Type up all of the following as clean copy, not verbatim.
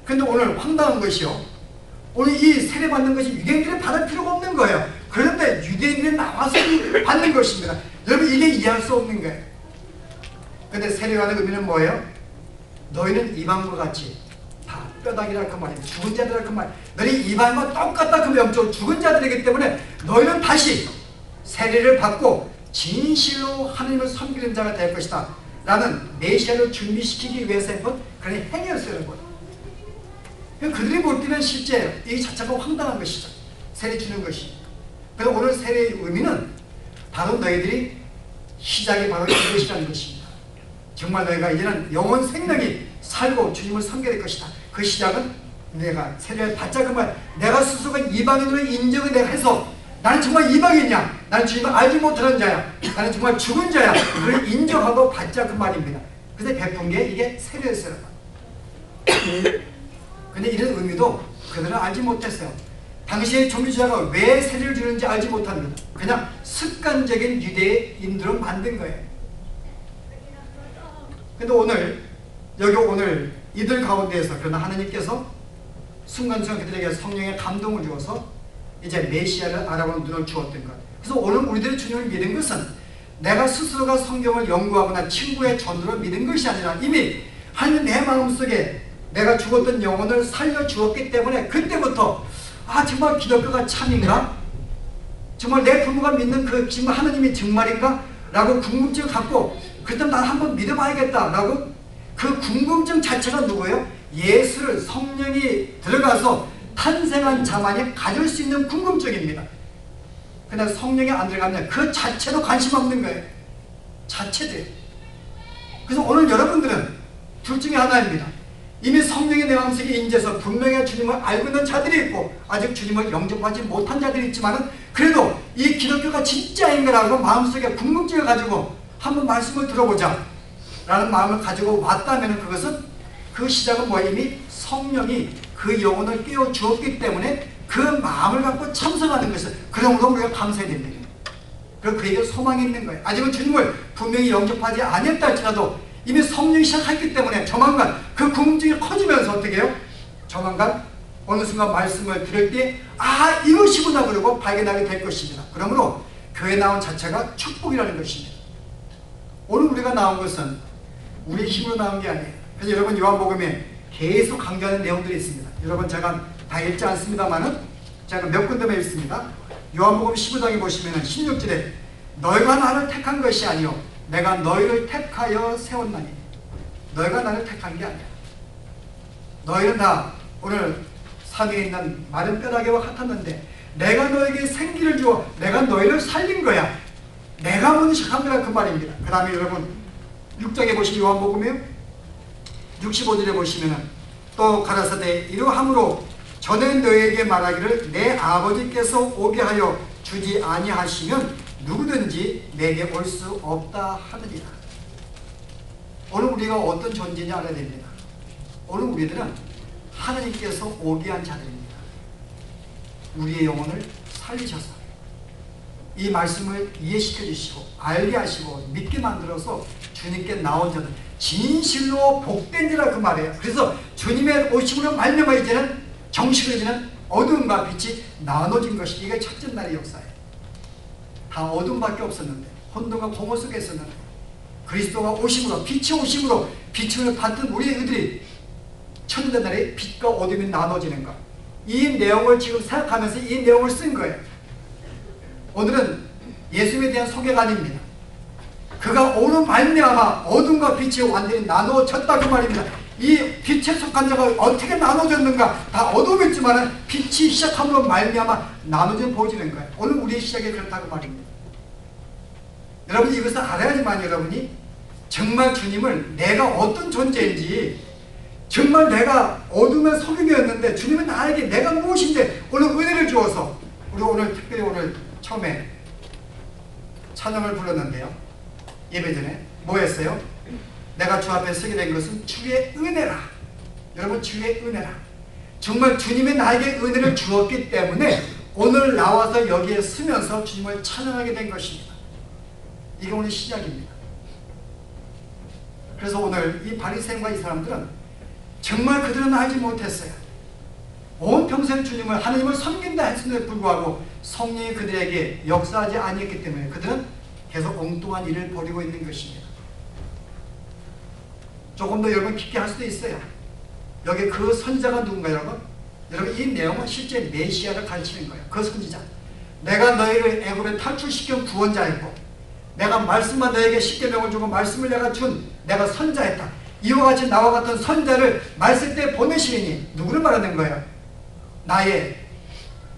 근데 오늘 황당한 것이요, 오늘 이 세례받는 것이 유대인들이 받을 필요가 없는 거예요. 그런데 유대인들이 나와서 받는 것입니다. 여러분, 이게 이해할 수 없는 거예요. 근데 세례하는 의미는 뭐예요? 너희는 이방과 같이 다 뼈다귀라 그 말이에요. 죽은 자들이라 그 말. 너희 이방과 똑같다 그 영적으로 죽은 자들이기 때문에 너희는 다시 세례를 받고 진실로 하나님을 섬기는 자가 될 것이다 라는 메시아를 준비시키기 위해서 했던 그런 행위였어요. 그들이 볼 때는 실제 이 자체가 황당한 것이죠. 세례 주는 것이. 그래서 오늘 세례의 의미는 바로 너희들이 시작이 바로 이것이라는 것입니다. 정말 너희가 이제는 영원 생명이 살고 주님을 섬겨야 될 것이다. 그 시작은 내가 세례를 받자 그 말, 내가 스스로가 이방인으로 인정을 내가 해서 나는 정말 이방인이야, 나는 주님을 알지 못하는 자야, 나는 정말 죽은 자야, 그걸 인정하고 받자 그 말입니다. 그래서 베푼 게 이게 세례였어요. 근데 이런 의미도 그들은 알지 못했어요. 당시의 종교주의자가 왜 세례를 주는지 알지 못합니다. 그냥 습관적인 유대인들로 만든 거예요. 근데 오늘 여기 오늘 이들 가운데에서 그러나 하나님께서 순간순간 그들에게 성령의 감동을 주어서 이제 메시아를 알아보는 눈을 주었던 것. 그래서 오늘 우리들이 주님을 믿은 것은 내가 스스로가 성경을 연구하거나 친구의 전도를 믿은 것이 아니라 이미 하나님 내 마음속에 내가 죽었던 영혼을 살려주었기 때문에 그때부터 아 정말 기독교가 참인가? 정말 내 부모가 믿는 그 지금 하나님이 정말인가? 라고 궁금증을 갖고 그렇다면 난 한번 믿어봐야겠다 라고 그 궁금증 자체가 누구예요? 예수를 성령이 들어가서 탄생한 자만이 가질 수 있는 궁금증입니다. 그러나 성령이 안 들어가면 그 자체도 관심 없는 거예요. 자체도요. 그래서 오늘 여러분들은 둘 중에 하나입니다. 이미 성령이 내 마음속에 인재해서 분명히 주님을 알고 있는 자들이 있고 아직 주님을 영접하지 못한 자들이 있지만 그래도 이 기독교가 진짜인가라고 마음속에 궁금증을 가지고 한번 말씀을 들어보자 라는 마음을 가지고 왔다면 그것은 그 시작은 뭐야? 이미 성령이 그 영혼을 깨워주었기 때문에 그 마음을 갖고 참석하는 것을 그러므로 우리가 감사해야 됩니다. 그리고 그에게 소망이 있는 거예요. 아직은 주님을 분명히 영접하지 않았다 할지라도 이미 성령이 시작했기 때문에 조만간 그 궁금증이 커지면서 어떻게 해요? 조만간 어느 순간 말씀을 들을 때 아 이것이구나 그러고 발견하게 될 것입니다. 그러므로 교회 나온 자체가 축복이라는 것입니다. 오늘 우리가 나온 것은 우리의 힘으로 나온 게 아니에요. 그래서 여러분 요한복음에 계속 강조하는 내용들이 있습니다. 여러분 제가 다 읽지 않습니다만은 제가 몇 군데만 읽습니다. 요한복음 15장에 보시면은 16절에 너희가 나를 택한 것이 아니요 내가 너희를 택하여 세웠나니. 너희가 나를 택한 게 아니야. 너희는 다 오늘 산에 있는 마른 뼈다귀와 같았는데 내가 너에게 생기를 주어 내가 너희를 살린 거야. 내가 먼저 시작한 거라 그 말입니다. 그 다음에 여러분 6장에 보시면 요한복음이요 65절에 보시면은 또 가라사대 이러함으로 전에 너에게 말하기를 내 아버지께서 오게 하여 주지 아니하시면 누구든지 내게 올 수 없다 하느니라. 오늘 우리가 어떤 존재인지 알아야 됩니다. 오늘 우리들은 하나님께서 오게 한 자들입니다. 우리의 영혼을 살리셔서 이 말씀을 이해시켜 주시고 알게 하시고 믿게 만들어서 주님께 나온 자들 진실로 복된 자라 그 말이에요. 그래서 주님의 오심으로 말미암아 이제는 정식으로 이제는 어둠과 빛이 나눠진 것이 이게 첫째 날의 역사예요. 다 어둠밖에 없었는데 혼돈과 공허 속에 있었는데 그리스도가 오심으로 빛이 오심으로 빛을 받던 우리들이 첫째 날에 빛과 어둠이 나눠지는 것, 이 내용을 지금 생각하면서 이 내용을 쓴 거예요. 오늘은 예수님에 대한 소개가 아닙니다. 그가 오는 말미암아 어둠과 빛이 완전히 나누어졌다 그 말입니다. 이 빛에 속한 자가 어떻게 나눠졌는가? 다 어둠이지만 빛이 시작함으로 말미암아 나눠져 보여지는 거예요. 오늘 우리의 시작이 그렇다고 말입니다. 여러분이 이것을 알아야지만 여러분이 정말 주님을 내가 어떤 존재인지 정말 내가 어둠의 속임이었는데 주님은 나에게 내가 무엇인데 오늘 은혜를 주어서 우리 오늘 특별히 오늘 처음에 찬양을 불렀는데요. 예배 전에 뭐 했어요? 내가 주 앞에 서게 된 것은 주의 은혜라. 여러분 주의 은혜라. 정말 주님이 나에게 은혜를 주었기 때문에 오늘 나와서 여기에 서면서 주님을 찬양하게 된 것입니다. 이게 오늘 시작입니다. 그래서 오늘 이 바리새인과 이 사람들은 정말 그들은 알지 못했어요. 온 평생 주님을, 하나님을 섬긴다 했음에도 불구하고 성령이 그들에게 역사하지 아니했기 때문에 그들은 계속 엉뚱한 일을 벌이고 있는 것입니다. 조금 더 여러분 깊게 할 수도 있어요. 여기 그 선지자가 누군가요, 여러분? 여러분, 이 내용은 실제 메시아를 가르치는 거예요. 그 선지자. 내가 너희를 애굽에 탈출시킨 구원자였고, 내가 말씀만 너에게 십계명을 주고 말씀을 내가 내가 선자했다. 이와 같이 나와 같은 선자를 말씀 때 보내시리니 누구를 말하는 거예요? 나의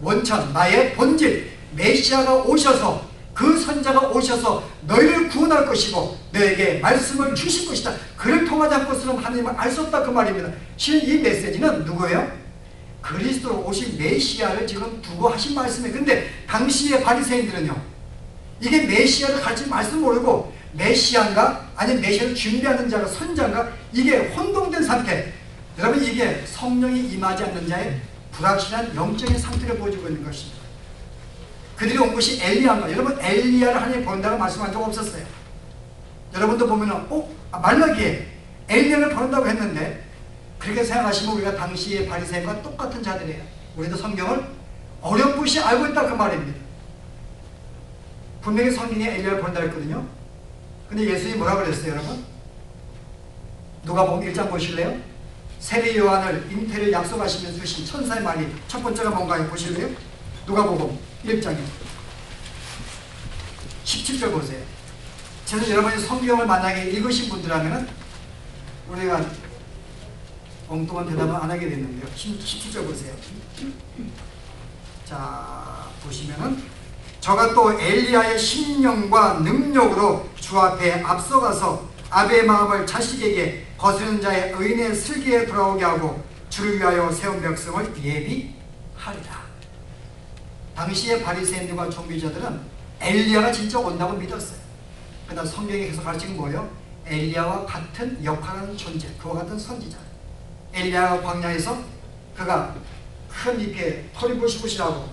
원천, 나의 본질, 메시아가 오셔서, 그 선자가 오셔서 너희를 구원할 것이고 너에게 말씀을 주실 것이다. 그를 통하지 않고서는 하나님을 알 수 없다, 그 말입니다. 실은 이 메시지는 누구예요? 그리스도로 오신 메시아를 지금 두고 하신 말씀이에요. 근데 당시의 바리새인들은요, 이게 메시아를 가르친 말씀 모르고 메시아인가 아니면 메시아를 준비하는 자가 선자인가, 이게 혼동된 상태. 여러분, 이게 성령이 임하지 않는 자의 불확실한 영적인 상태를 보여주고 있는 것입니다. 그들이 온 것이 엘리야인가? 여러분, 엘리야를 하나님이 보낸다고 말씀한 적 없었어요. 여러분도 보면은 말라기에 엘리야를 보낸다고 했는데, 그렇게 생각하시면 우리가 당시의 바리새인과 똑같은 자들이에요. 우리도 성경을 어렴풋이 알고 있다, 그 말입니다. 분명히 성경에 엘리야를 보낸다 했거든요. 근데 예수님이 뭐라고 그랬어요, 여러분? 누가복음 1장 보실래요? 세례 요한을 잉태를 약속하시면서 주신 천사의 말이 첫 번째가 뭔가요? 보실래요? 누가복음 1장에 17절 보세요. 그래서 여러분이 성경을 만약에 읽으신 분들하면 우리가 엉뚱한 대답을 안 하게 됐는데요. 17절 보세요. 자, 보시면은 저가 또 엘리야의 심령과 능력으로 주 앞에 앞서가서 아비의 마음을 자식에게 거스르는 자의 의인의 슬기에 돌아오게 하고 주를 위하여 세운 백성을 예비하리라. 당시의 바리새인들과 종교자들은 엘리야가 진짜 온다고 믿었어요. 그러나 성경이 계속 가르치는 뭐예요? 엘리야와 같은 역할하는 존재, 그와 같은 선지자. 엘리야가 광야에서 그가 큰 이렇게 털이 부시부시하고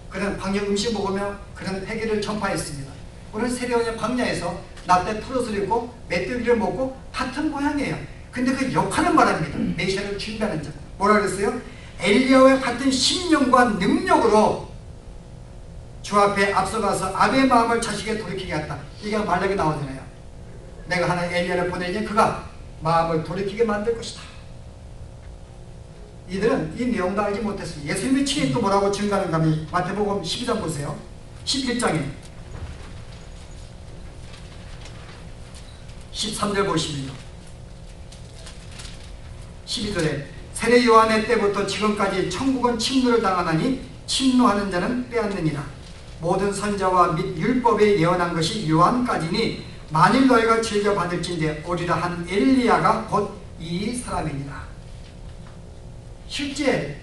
그는 광야 음식 먹으며 그는 회개를 전파했습니다. 오늘 세례요한의 광야에서 낮에 털옷을 입고 메뚜기를 먹고 같은 모양이에요. 근데 그 역할은 말합니다. 메시아를 준비하는 자. 뭐라 그랬어요? 엘리야와 같은 심령과 능력으로 주 앞에 앞서가서 아비의 마음을 자식에게 돌이키게 했다. 이게 말라기 나오잖아요. 내가 하나 엘리야를 보내니 그가 마음을 돌이키게 만들 것이다. 이들은 이 내용도 알지 못했어요. 예수님이 친히 또 뭐라고 증가하는가 하면 마태복음 12장 보세요. 11장에 13절 보시면요. 12절에 세례 요한의 때부터 지금까지 천국은 침노를 당하나니 침노하는 자는 빼앗느니라. 모든 선자와 및 율법에 예언한 것이 요한까지니 만일 너희가 즐겨 받을진대 오리라 한 엘리야가 곧 이 사람이니라. 실제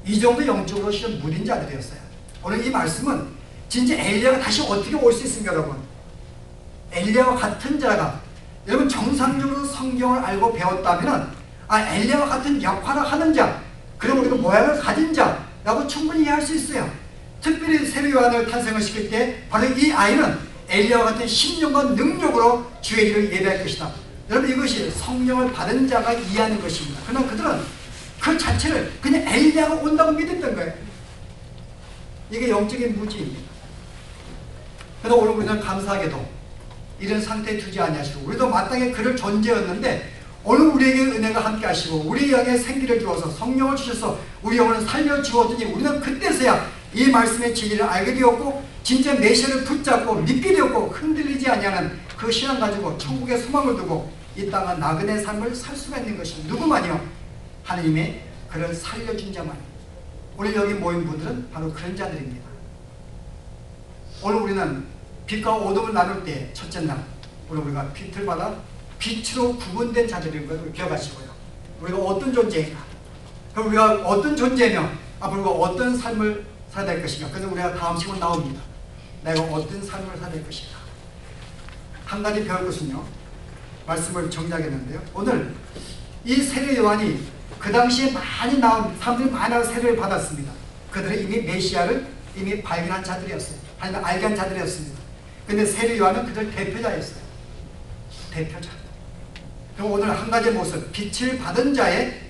이 정도 영적으로 실은 무딘 자들이었어요. 오늘 이 말씀은 진짜 엘리야가 다시 어떻게 올 수 있습니까, 여러분? 엘리야와 같은 자가, 여러분 정상적으로 성경을 알고 배웠다면 엘리야와 같은 역할을 하는 자, 그럼 우리가 모양을 가진 자라고 충분히 이해할 수 있어요. 특별히 세례 요한을 탄생을 시킬 때 바로 이 아이는 엘리야와 같은 심령과 능력으로 주의 일을 예배할 것이다. 여러분, 이것이 성령을 받은 자가 이해하는 것입니다. 그러나 그들은 그 자체를 그냥 엘리야가 온다고 믿었던 거예요. 이게 영적인 무지입니다. 그러나 오늘 우리는 감사하게도 이런 상태에 두지 아니하시고 우리도 마땅히 그럴 존재였는데 오늘 우리에게 은혜가 함께 하시고 우리 영에 생기를 주어서 성령을 주셔서 우리 영혼을 살려주었더니 우리는 그때서야 이 말씀의 진리를 알게 되었고 진짜 메시아를 붙잡고 믿게 되었고 흔들리지 아니하는 그 신앙 가지고 천국의 소망을 두고 이 땅은 나그네 삶을 살 수가 있는 것입니다. 누구만요? 하나님의 그를 살려준 자만. 오늘 여기 모인 분들은 바로 그런 자들입니다. 오늘 우리는 빛과 어둠을 나눌 때 첫째 날 오늘 우리가 빛을 받아 빛으로 구분된 자들인 것을 기억하시고요. 우리가 어떤 존재인가, 그리고 우리가 어떤 존재며 앞으로 어떤 삶을 살아야 될 것인가. 그래서 우리가 다음 시간 나옵니다. 내가 어떤 삶을 살아야 될 것인가. 한 가지 배울 것은요, 말씀을 정리하겠는데요, 오늘 이 세례 요한이 그 당시에 많이 나온 사람들이 많이 나온 세례를 받았습니다. 그들은 이미 메시아를 이미 발견한 자들이었어요. 아니면 알게 한 자들이었습니다. 근데 세례 요한은 그들 대표자였어요. 대표자. 그럼 오늘 한 가지 모습, 빛을 받은 자의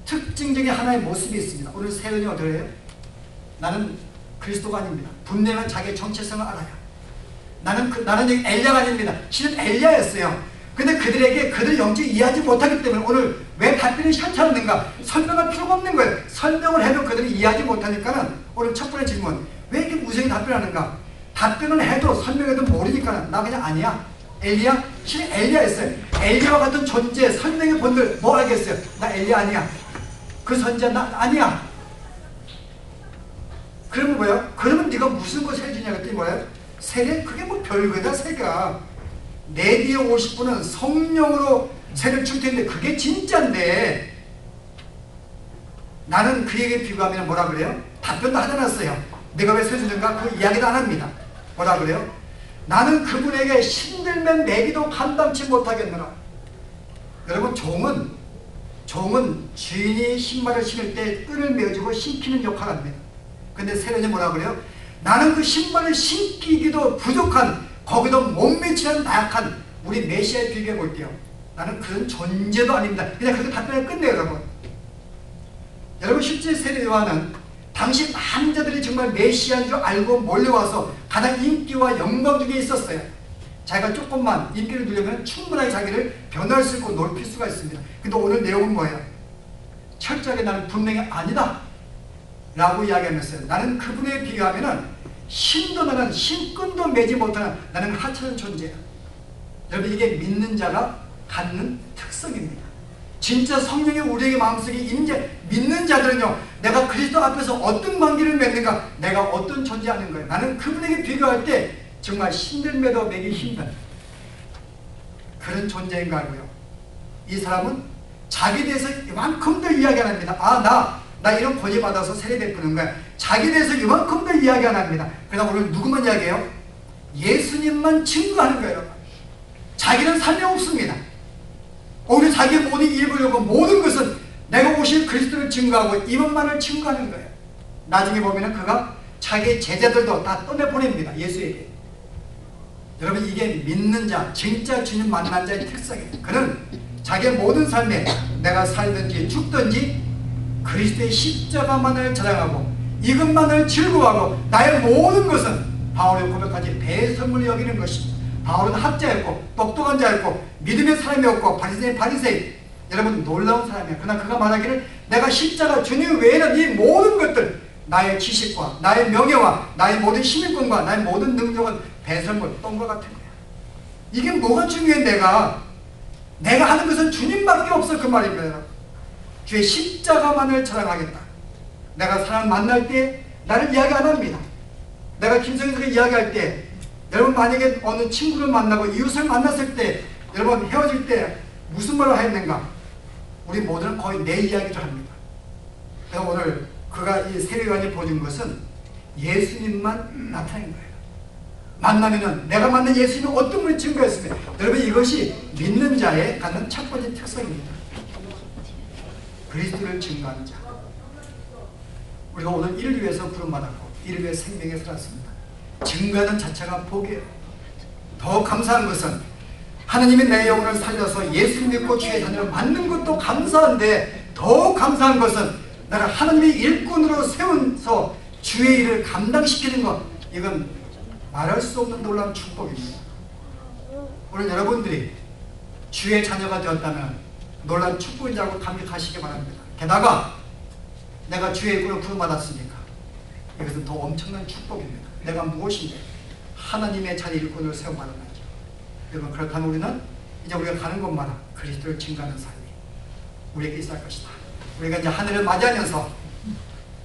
특징적인 하나의 모습이 있습니다. 오늘 세련이 어떻게 해요? 나는 그리스도가 아닙니다. 분명한 자기의 정체성을 알아요. 나는 엘리야가 아닙니다. 실은 엘리야였어요. 근데 그들에게 그들 영적 이해하지 못하기 때문에 오늘 왜 답변이 샤차없는가? 설명할 필요가 없는 거예요. 설명을 해도 그들이 이해하지 못하니까는 오늘 첫 번째 질문, 왜 이렇게 무성히 답변하는가? 답변을 해도 설명해도 모르니까 나 그냥 아니야. 엘리야? 실은 엘리야였어요. 엘리야와 같은 존재 설명해 본들 뭐 알겠어요? 나 엘리야 아니야. 그 선지자 나 아니야. 그러면 뭐예요? 그러면 네가 무슨 것을 해주냐 그랬더니 뭐예요? 세례? 그게 뭐 별거다 세가. 내 뒤에 오실 분은 성령으로 세례를 줄 텐데 그게 진짜인데 나는 그에게 비교하면 뭐라 그래요? 답변도 하지 않았어요. 내가 왜 세주는가? 그 이야기도 안 합니다. 뭐라 그래요? 나는 그분에게 신들면 매기도 감당치 못하겠노라. 여러분 종은 주인이 신발을 신을 때 끈을 메어주고 신기는 역할을 합니다. 근데 세례는 뭐라 그래요? 나는 그 신발을 신기기도 부족한 거기도 못 미치는 나약한 우리 메시아에 비교해 볼게요. 나는 그런 존재도 아닙니다. 그냥 그렇게 답변을 끝내요. 여러분 실제 세례 요한은 당시 많은 자들이 정말 메시아인 줄 알고 몰려와서 가장 인기와 영광 중에 있었어요. 자기가 조금만 인기를 누리면 충분하게 자기를 변화할 수 있고 높일 수가 있습니다. 근데 오늘 내용은 뭐예요? 철저하게 나는 분명히 아니다 라고 이야기하면서요. 나는 그분에 비교하면 신도 나는 신끈도 매지 못하는 나는 하찮은 존재야. 여러분 이게 믿는 자가 갖는 특성입니다. 진짜 성령이 우리에게 마음속에 임재 믿는 자들은요, 내가 그리스도 앞에서 어떤 관계를 맺는가, 내가 어떤 존재하는 거예요. 나는 그분에게 비교할 때 정말 신들매도 매기 힘든 그런 존재인 거 알고요. 이 사람은 자기에 대해서 이만큼 더 이야기 안 합니다. 나 이런 권위 받아서 세례 베푸는 거야. 자기에 대해서 이만큼 더 이야기 안 합니다. 그러나 오늘 누구만 이야기해요? 예수님만 증거하는 거예요. 자기는 삶이 없습니다. 오늘 자기의 모든 일부려고 모든 것은 내가 오실 그리스도를 증거하고 이것만을 증거하는 거예요. 나중에 보면 그가 자기의 제자들도 다 떠내보냅니다. 예수에게. 여러분 이게 믿는 자, 진짜 주님 만난 자의 특성이에요. 그는 자기의 모든 삶에 내가 살든지 죽든지 그리스도의 십자가만을 자랑하고 이것만을 즐거워하고 나의 모든 것은 바울의 고백까지 배설물로 여기는 것입니다. 바울은 학자였고 똑똑한 자였고 믿음의 사람이었고 바리새인 여러분 놀라운 사람이에요. 그러나 그가 말하기를 내가 십자가 주님 외에는 이 모든 것들 나의 지식과 나의 명예와 나의 모든 시민권과 나의 모든 능력은 배설물 똥과 같은 거야. 이게 뭐가 중요해? 내가 하는 것은 주님밖에 없어 그 말입니다. 주의 십자가만을 자랑하겠다. 내가 사람 만날 때 나를 이야기 안 합니다. 내가 김성희가 이야기할 때 여러분 만약에 어느 친구를 만나고 이웃을 만났을 때 여러분 헤어질 때 무슨 말을 했는가? 우리 모두는 거의 내 이야기를 합니다. 그래서 오늘 그가 이 세례요한이 보여준 것은 예수님만 나타낸 거예요. 만나면은 내가 만난 예수님은 어떤 분이 증거했습니다. 여러분 이것이 믿는 자의 갖는 첫 번째 특성입니다. 그리스도를 증거하는 자. 우리가 오늘 이를 위해서 부름받았고 이를 위해 생명에 살았습니다. 증거하는 자체가 복이에요. 더 감사한 것은 하나님이 내 영혼을 살려서 예수님 믿고 주의 자녀를 만든 것도 감사한데 더 감사한 것은 나를 하나님의 일꾼으로 세워서 주의 일을 감당시키는 것, 이건 말할 수 없는 놀라운 축복입니다. 오늘 여러분들이 주의 자녀가 되었다면 놀라운 축복이라고 감격하시기 바랍니다. 게다가 내가 주의 일꾼을 부름받았으니까 이것은 더 엄청난 축복입니다. 내가 무엇인데 하나님의 자리 일꾼을 세워받았나요? 여러분 그렇다면 우리는 이제 우리가 가는 곳마다 그리스도를 증거하는 삶이 우리에게 있을 것이다. 우리가 이제 하늘을 맞이하면서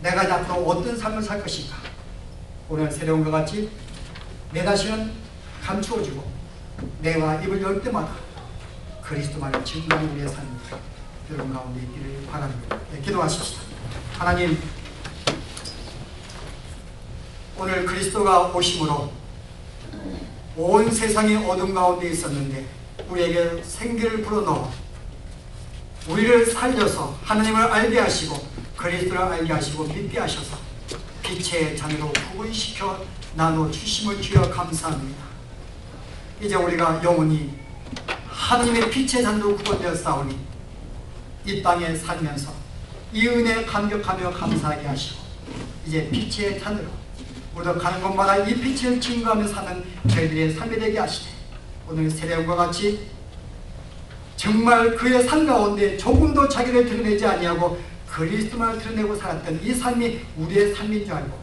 내가 이제 앞으로 어떤 삶을 살 것인가, 오늘 새로운 것 같이 내 자신은 감추어주고 내가 입을 열 때마다 그리스도만을 증거하는 우리의 삶이 여러분 가운데 있기를 바랍니다. 네, 기도하십시다. 하나님, 오늘 그리스도가 오심으로 온 세상이 어둠 가운데 있었는데 우리에게 생기를 불어넣어 우리를 살려서 하나님을 알게 하시고 그리스도를 알게 하시고 믿게 하셔서 빛의 자녀로 구분시켜 나눠주심을 주여 감사합니다. 이제 우리가 영원히 하나님의 빛의 자녀로 구분되었사오니 이 땅에 살면서 이 은혜에 감격하며 감사하게 하시고 이제 빛의 산으로 우리도 가는 곳마다 이 빛을 증거하며 사는 저희들의 삶이 되게 하시되 오늘 세례원과 같이 정말 그의 삶 가운데 조금도 자기를 드러내지 아니하고 그리스도만을 드러내고 살았던 이 삶이 우리의 삶인 줄 알고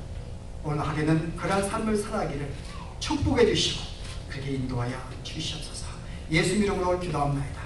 오늘 하루는 그러한 삶을 살아가기를 축복해 주시고 그렇게 인도하여 주시옵소서. 예수 이름으로 기도합니다.